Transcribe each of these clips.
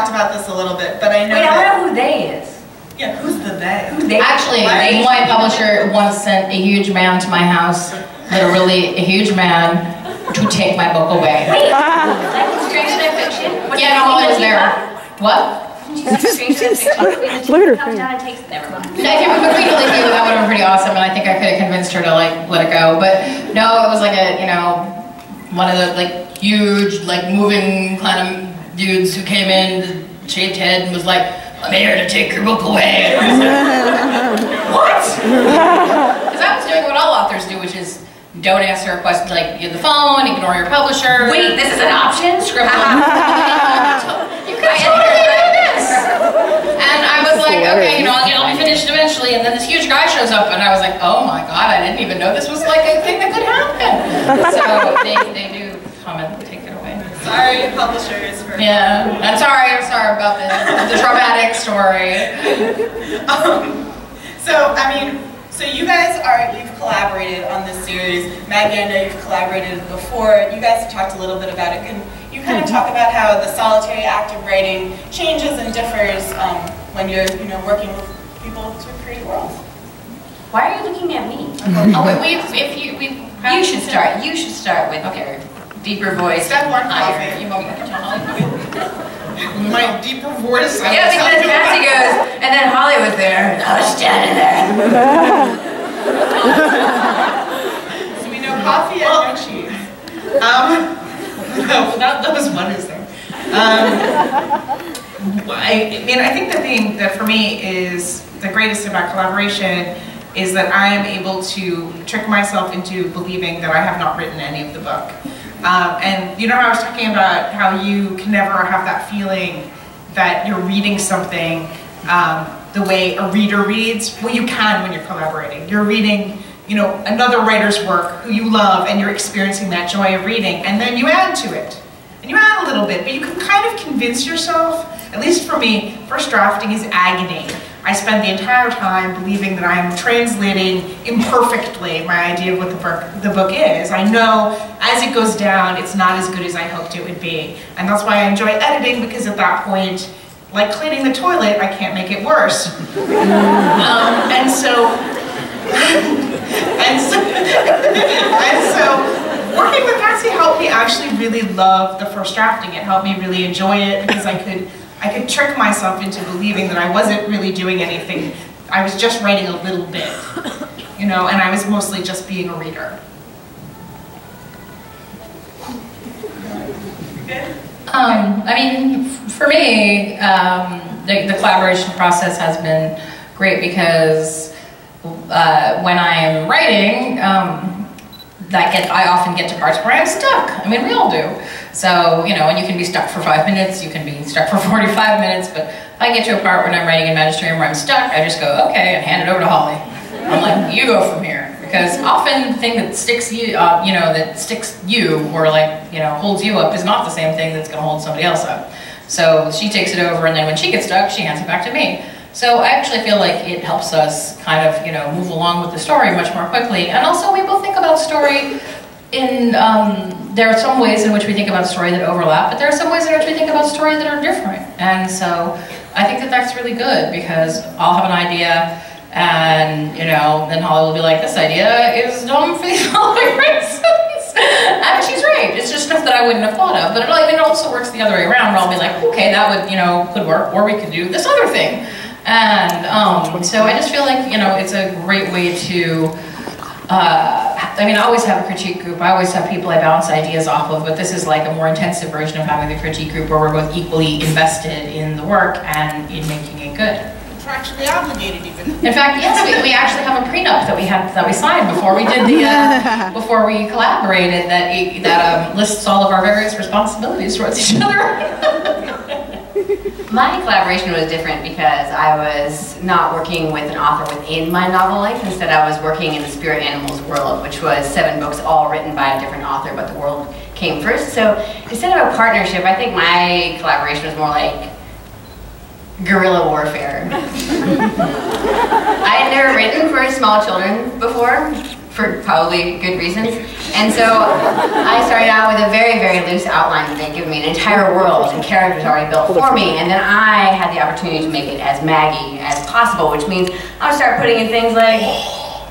talked about this a little bit, but I know Wait, I want to know who they is. Yeah, who's the they? Who's they? Actually, my publisher once sent a huge man to my house, literally a huge man, to take my book away. Wait, like Stranger Than Fiction? Yeah, no, I was there. What? Stranger Than Fiction? Look at her Comes face. down and takes. Never mind. If it was between the two, that would have been pretty awesome, and I think I could have convinced her to like let it go. But no, it was like a, you know, one of the like huge, like moving kind of dudes who came in, shaved head, and was like, "I'm here to take your book away." What? Because I was doing what all authors do, which is don't answer a question, like use the phone, ignore your publisher. Wait, this is an option? Scribble. You could totally do this. And I was like, okay, you know, I'll be finished eventually. And then this huge guy shows up, and I was like, oh my god, I didn't even know this was like a thing that could happen. So they do come and take it away. Sorry, publishers. For Yeah, I'm sorry about the traumatic story. So, I mean, so you guys you've collaborated on this series. Maggie, I know you've collaborated before. You guys have talked a little bit about it. Can you kind of talk about how the solitary act of writing changes and differs when you're, you know, working with people to create worlds? Why are you looking at me? You should start. You should start with Okay. Deeper voice. Step one, higher. coffee. You want me to tell Holly? My deeper voice. Yeah, because Cassie goes, and then Holly was there. I was standing there. So we know coffee and no cheese. No, that was one is there. I mean, I think the thing that for me is the greatest about collaboration is that I am able to trick myself into believing that I have not written any of the book. And you know how I was talking about how you can never have that feeling that you're reading something the way a reader reads? Well, you can when you're collaborating. You're reading, you know, another writer's work who you love, and you're experiencing that joy of reading, and then you add to it. And you add a little bit, but you can kind of convince yourself, at least for me, first drafting is agony. I spend the entire time believing that I'm translating imperfectly my idea of what the book is. I know as it goes down, it's not as good as I hoped it would be. And that's why I enjoy editing, because at that point, like cleaning the toilet, I can't make it worse. And so working with Cassie helped me actually really love the first drafting. It helped me really enjoy it, because I could trick myself into believing that I wasn't really doing anything. I was just writing a little bit, you know, and I was mostly just being a reader. I mean, for me, the collaboration process has been great, because when I am writing, I often get to parts where I'm stuck. I mean, we all do. So, you know, and you can be stuck for 5 minutes, you can be stuck for 45 minutes, but if I get to a part when I'm writing in Magisterium where I'm stuck, I just go, okay, and hand it over to Holly. I'm like, you go from here. Because often the thing that sticks you, or like, you know, holds you up is not the same thing that's going to hold somebody else up. So she takes it over, and then when she gets stuck, she hands it back to me. So I actually feel like it helps us kind of, you know, move along with the story much more quickly. And also we both think about story in, there are some ways in which we think about story that overlap, but there are some ways in which we think about story that are different. And so I think that that's really good, because I'll have an idea, and, you know, then Holly will be like, this idea is dumb for the following reasons. And she's right. It's just stuff that I wouldn't have thought of. But it also works the other way around, where I'll be like, okay, that would, you know, could work, or we could do this other thing. And so I just feel like, you know, it's a great way to, I mean, I always have a critique group. I always have people I bounce ideas off of, but this is like a more intensive version of having the critique group, where we're both equally invested in the work and in making it good. Contractually obligated, even. In fact, yes, we actually have a prenup that we signed before we did the before we collaborated that lists all of our various responsibilities towards each other. My collaboration was different because I was not working with an author within my novel life. Instead, I was working in the Spirit Animals world, which was 7 books all written by a different author, but the world came first. So instead of a partnership, I think my collaboration was more like guerrilla warfare. I had never written for small children before, for probably good reasons. And so I started out with a very, very loose outline that they'd given me an entire world and characters already built for me, and then I had the opportunity to make it as Maggie as possible, which means I would start putting in things like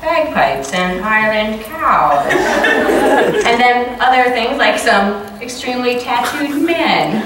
bagpipes and Highland cows, and then other things like some extremely tattooed men.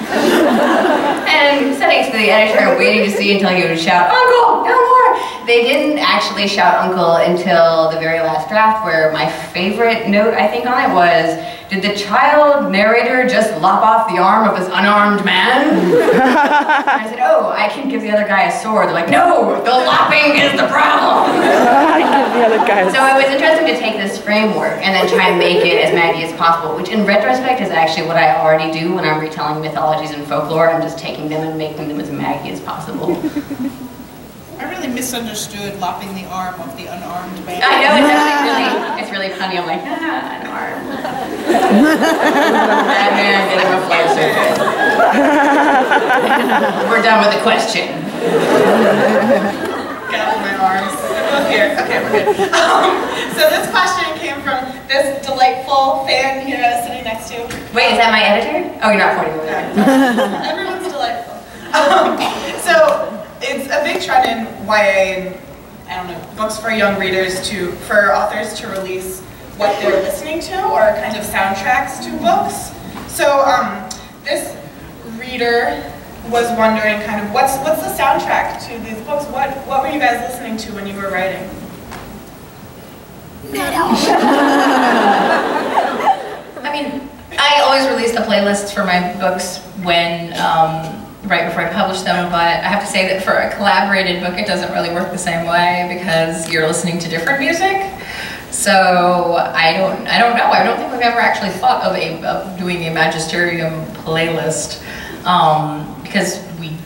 And sending it to the editor and waiting to see until he would shout, "Uncle, no more!" They didn't actually shout uncle until the very last draft, where my favorite note, I think, on it was, "Did the child narrator just lop off the arm of this unarmed man?" I said, "Oh, I can give the other guy a sword." They're like, "No, the lopping is the problem." I give the other guy a So it was interesting to take this framework and then try and make it as Maggie as possible, which in retrospect is actually what I already do when I'm retelling mythologies and folklore. I'm just taking them and making them as Maggie as possible. I really misunderstood lopping the arm of the unarmed man. I know, it's actually really funny. I'm like, unarmed. That man getting a flare surface. We're done with the question. Get off my arms. Both here. Okay, we're good. So this question came from this delightful fan here sitting next to. Wait, is that my editor? Oh, you're not pointing with me. Everyone's delightful. So it's a big trend in YA and, I don't know, books for young readers for authors to release what they're listening to or kind of soundtracks to books. So this reader was wondering kind of what's the soundtrack to these books? What were you guys listening to when you were writing? I mean, I always release the playlists for my books when right before I publish them, but I have to say that for a collaborated book, it doesn't really work the same way because you're listening to different music. So I don't know. I don't think we've ever actually thought of doing a Magisterium playlist because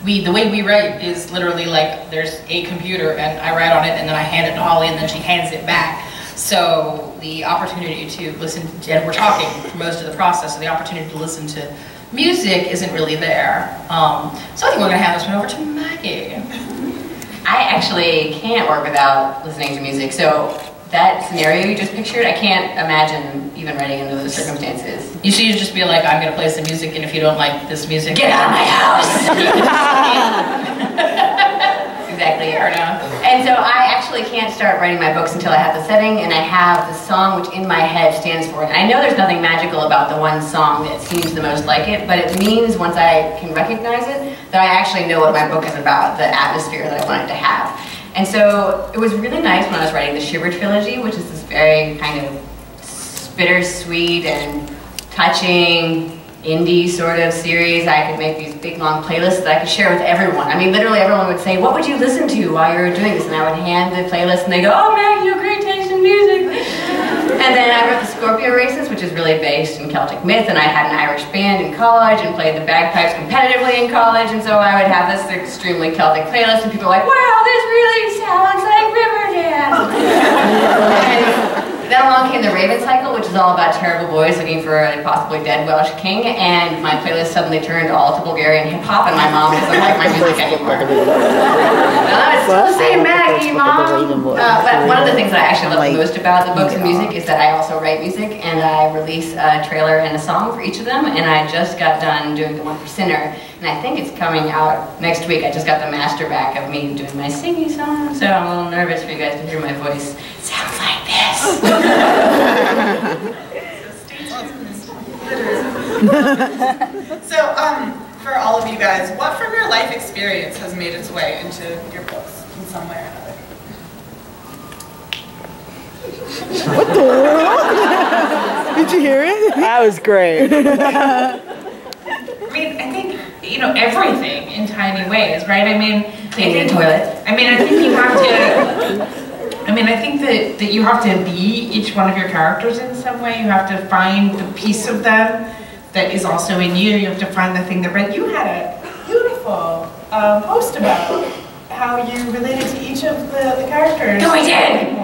the way we write is literally like there's a computer and I write on it and then I hand it to Holly and then she hands it back. So the opportunity to listen to, and we're talking for most of the process, so the opportunity to listen to music isn't really there. So I think we're going to hand this one over to Maggie. I actually can't work without listening to music, so that scenario you just pictured, I can't imagine even writing into those circumstances. You should just be like, I'm going to play some music, and if you don't like this music, get out of my house! Exactly. Fair enough. And so I actually can't start writing my books until I have the setting and I have the song which in my head stands for it. And I know there's nothing magical about the one song that seems the most like it, but it means once I can recognize it, that I actually know what my book is about, the atmosphere that I want it to have. And so it was really nice when I was writing the Shiver Trilogy, which is this very kind of bittersweet and touching indie sort of series. I could make these big long playlists that I could share with everyone. I mean, literally everyone would say, "What would you listen to while you were doing this?" And I would hand the playlist and they go, "Oh, Maggie, you have great taste in music." And then I wrote the Scorpio Races, which is really based in Celtic myth, and I had an Irish band in college and played the bagpipes competitively in college, and so I would have this extremely Celtic playlist and people were like, "Wow, this really sounds like Riverdale." Then along came the Raven Cycle, which is all about terrible boys looking for a possibly dead Welsh king, and my playlist suddenly turned all to Bulgarian hip-hop, and my mom doesn't like my music anymore. It's still the same Maggie, Mom! But one of the things that I actually love most about the books and music is that I also write music, and I release a trailer and a song for each of them, and I just got done doing the one for Sinner, and I think it's coming out next week. I just got the master back of me doing my singing song, so I'm a little nervous for you guys to hear my voice. It sounds like this. So, for all of you guys, what from your life experience has made its way into your books in some way or another? What the world? Did you hear it? That was great. I mean, I think, everything in tiny ways, right? I mean, Cleaning the toilet. I think you have to, I think that you have to be each one of your characters in some way. You have to find the piece of them that is also in you. You have to find the thing that, you had a beautiful post about how you related to each of the characters. No, I did!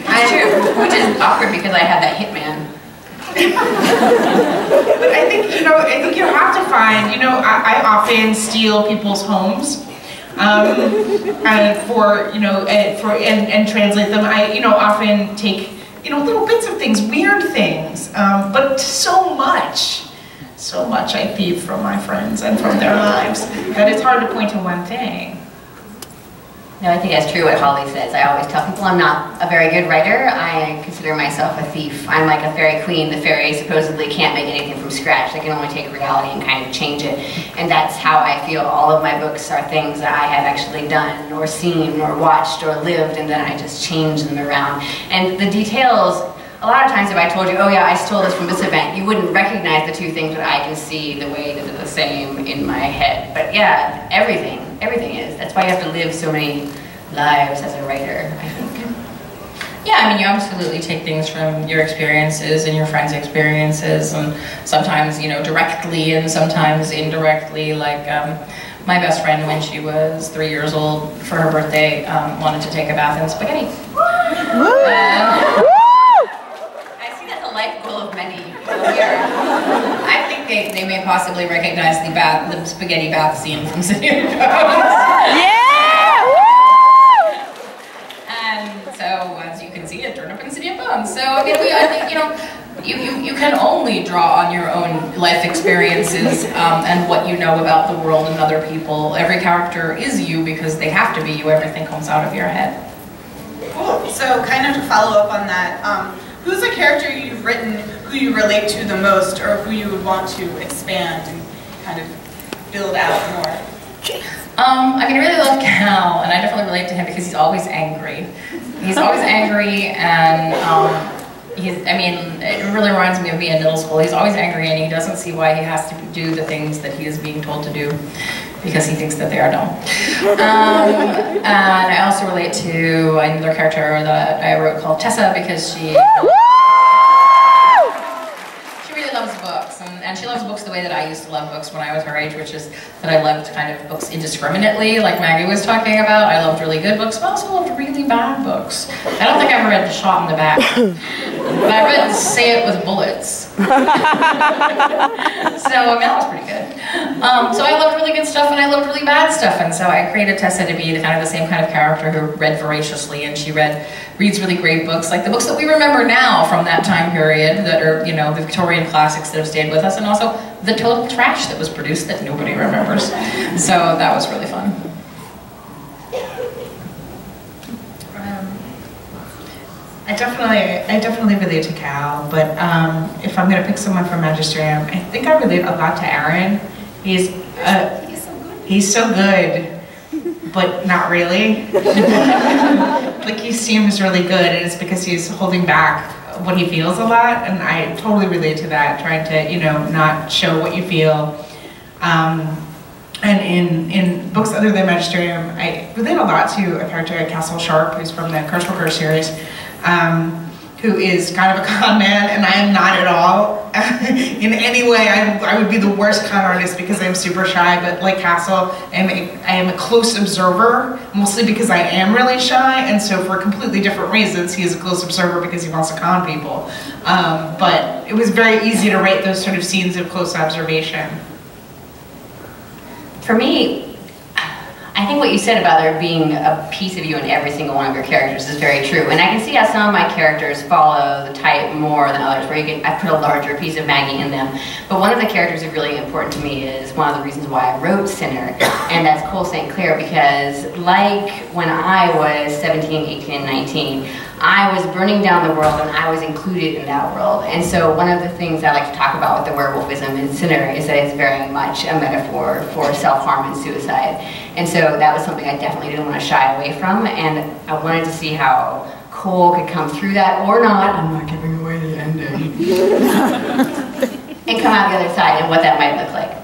I do, which is awkward because I had that hitman. But I think, I think you have to find, I often steal people's homes. And translate them. I, often take you know, little bits of things, weird things, but so much I thieve from my friends and from their lives that it's hard to point to one thing. No, I think that's true what Holly says. I always tell people I'm not a very good writer. I consider myself a thief. I'm like a fairy queen. The fairy supposedly can't make anything from scratch. They can only take reality and kind of change it. And that's how I feel all of my books are things that I have actually done or seen or watched or lived, and then I just change them around. And the details, a lot of times if I told you, oh yeah, I stole this from this event, you wouldn't recognize the two things, but I can see the way that they're the same in my head. But yeah, everything is. That's why you have to live so many lives as a writer, I think. Yeah, I mean, you absolutely take things from your experiences and your friends' experiences, and sometimes, you know, directly and sometimes indirectly. Like, my best friend, when she was 3 years old, for her birthday, wanted to take a bath in spaghetti. I see that's a life goal of many here. I think they may possibly recognize the spaghetti bath scene from City of Bones. Yeah! And so, as you can see, it turned up in City of Bones. So, I mean, I think, you know, you can only draw on your own life experiences and what you know about the world and other people. Every character is you because they have to be you. Everything comes out of your head. Cool. So, kind of to follow up on that, who's a character you've written who you relate to the most, or who you would want to expand and kind of build out more? I mean, I really love Cal, and I definitely relate to him because he's always angry. He's always angry, and I mean, it really reminds me of me in middle school. He's always angry, and he doesn't see why he has to do the things that he is being told to do because he thinks that they are dumb. And I also relate to another character that I wrote called Tessa because she really loves books, and she loves books the way that I used to love books when I was her age, which is that I loved kind of books indiscriminately, like Maggie was talking about. I loved really good books, but I also loved really bad books. I don't think I ever read Shot in the Back, but I read Say It With Bullets. So, I mean, that was pretty good. So I loved really good stuff, and I loved really bad stuff, and so I created Tessa to be the same kind of character who read voraciously, and she reads really great books, like the books that we remember now from that time period that are, you know, the Victorian classics that have stayed with us, and also the total trash that was produced that nobody remembers. So that was really fun. I definitely relate to Cal, but if I'm going to pick someone from Magisterium, I think I relate a lot to Aaron. He's so good, but not really. Like, he seems really good, and it's because he's holding back what he feels a lot, and I totally relate to that, trying to, you know, not show what you feel. And in books other than Magisterium, I relate a lot to a character, Castle Sharp, who's from the Curse Worker series, who is kind of a con man, and I am not at all. In any way, I would be the worst con artist because I'm super shy, but like Castle, I am a close observer, mostly because I am really shy, and so for completely different reasons, he is a close observer because he wants to con people. But it was very easy to write those sort of scenes of close observation. For me, I think what you said about there being a piece of you in every single one of your characters is very true. And I can see how some of my characters follow the type more than others, where I put a larger piece of Maggie in them. But one of the characters that's really important to me is one of the reasons why I wrote Sinner, and that's Cole St. Clair, because like when I was 17, 18, and 19, I was burning down the world and I was included in that world. And so one of the things I like to talk about with the werewolfism in Sinner is that it's very much a metaphor for self-harm and suicide. And so that was something I definitely didn't want to shy away from, and I wanted to see how Cole could come through that, or not, I'm not giving away the ending, and come out the other side and what that might look like.